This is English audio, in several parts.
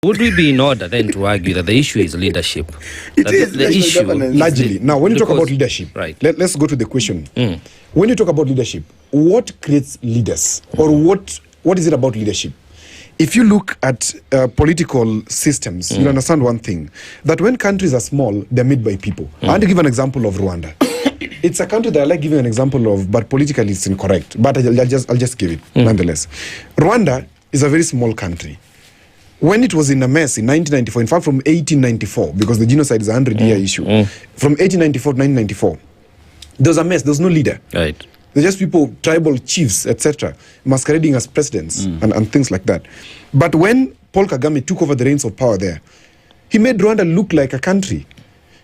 Would we be in order then to argue that the issue is leadership? It is the issue largely. Now, when you talk about leadership, right? Let's go to the question. When you talk about leadership, what creates leaders, or what is it about leadership? If you look at political systems, you'll understand one thing, that when countries are small, they're made by people. I want to give an example of Rwanda. It's a country that I like giving an example of, but politically it's incorrect. But I'll just give it nonetheless. Rwanda is a very small country. When it was in a mess in 1994, in fact from 1894, because the genocide is a 100-year issue, from 1894 to 1994, there was a mess, there was no leader. Right. They're just people, tribal chiefs, etc., masquerading as presidents and things like that. But when Paul Kagame took over the reins of power there, he made Rwanda look like a country.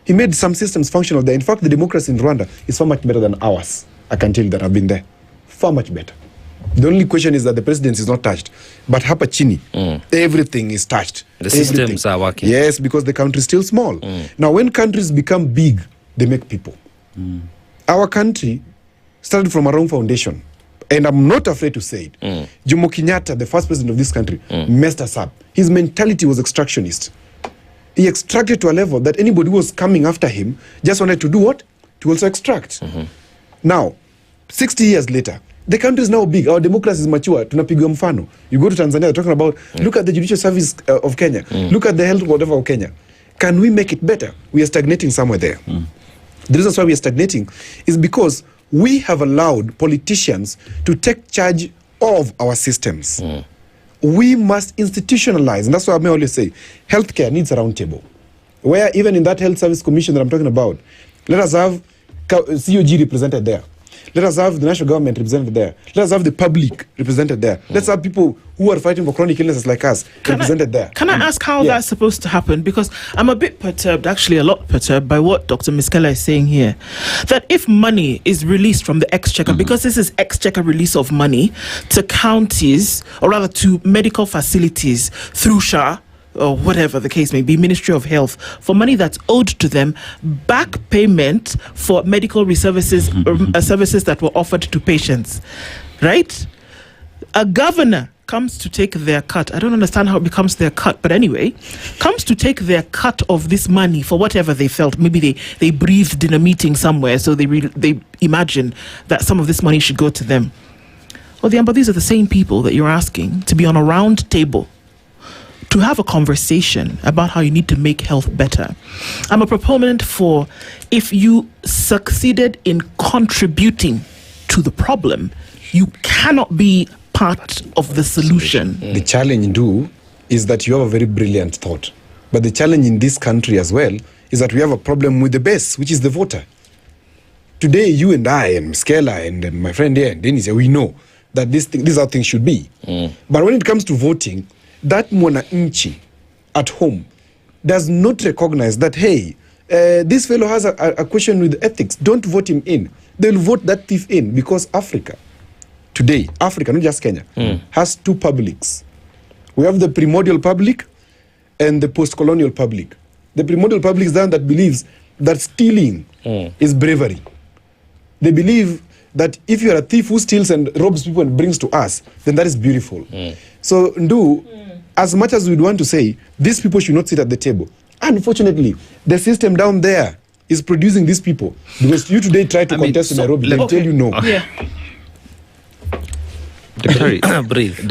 He made some systems functional there. In fact, the democracy in Rwanda is far much better than ours. I can tell you that I've been there. Far much better. The only question is that the presidency is not touched. But hapa chini, everything is touched. The systems are working. Yes, because the country is still small. Now, when countries become big, they make people. Our country started from a wrong foundation. And I'm not afraid to say it. Jomo Kenyatta, the first president of this country, messed us up. His mentality was extractionist. He extracted to a level that anybody who was coming after him just wanted to do what? To also extract. Now, 60 years later, the country is now big. Our democracy is mature. Tunapigwa mfano. You go to Tanzania, they're talking about, look at the judicial service of Kenya. Look at the health whatever of Kenya. Can we make it better? We are stagnating somewhere there. The reason why we are stagnating is because we have allowed politicians to take charge of our systems. We must institutionalize, and that's why I may always say, healthcare needs a round table. Where even in that health service commission that I'm talking about, let us have COG represented there. Let us have the national government represented there. Let us have the public represented there. Let's have people who are fighting for chronic illnesses like us represented there. Can I ask how that's supposed to happen? Because I'm a bit perturbed, actually a lot perturbed, by what Dr. Miskela is saying here. That if money is released from the exchequer, because this is exchequer release of money to counties, or rather to medical facilities through SHA, or whatever the case may be, Ministry of Health, for money that's owed to them, back payment for medical services, services that were offered to patients, right? A governor comes to take their cut. I don't understand how it becomes their cut, but anyway, comes to take their cut of this money for whatever they felt. Maybe they breathed in a meeting somewhere, so they imagine that some of this money should go to them. Odhiambo, these are the same people that you're asking to be on a round table to have a conversation about how you need to make health better. I'm a proponent for, if you succeeded in contributing to the problem, you cannot be part of the solution. The challenge, is that you have a very brilliant thought. But the challenge in this country as well is that we have a problem with the base, which is the voter. Today, you and I and Miskela and my friend here and Dennis, we know that this is how things should be. But when it comes to voting, that mwananchi at home does not recognize that, hey, this fellow has a question with ethics. Don't vote him in. They'll vote that thief in, because Africa, today, Africa, not just Kenya, has two publics. We have the primordial public and the post-colonial public. The primordial public is the one that believes that stealing is bravery. They believe that if you are a thief who steals and robs people and brings to us, then that is beautiful. So, as much as we'd want to say, these people should not sit at the table, unfortunately, the system down there is producing these people. Because you today try to contest in Nairobi, they'll tell you no. Breathe.